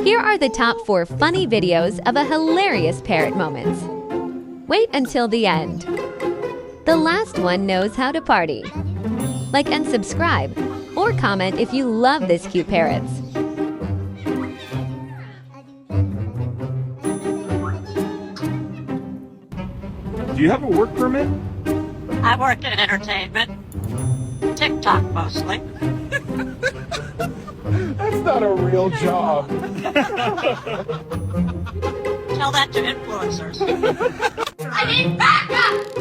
Here are the top 4 funny videos of a hilarious parrot moments. Wait until the end. The last one knows how to party. Like and subscribe, or comment if you love this cute parrots. Do you have a work permit? I work in entertainment. TikTok mostly. That's not a real job. Tell that to influencers. I need backup!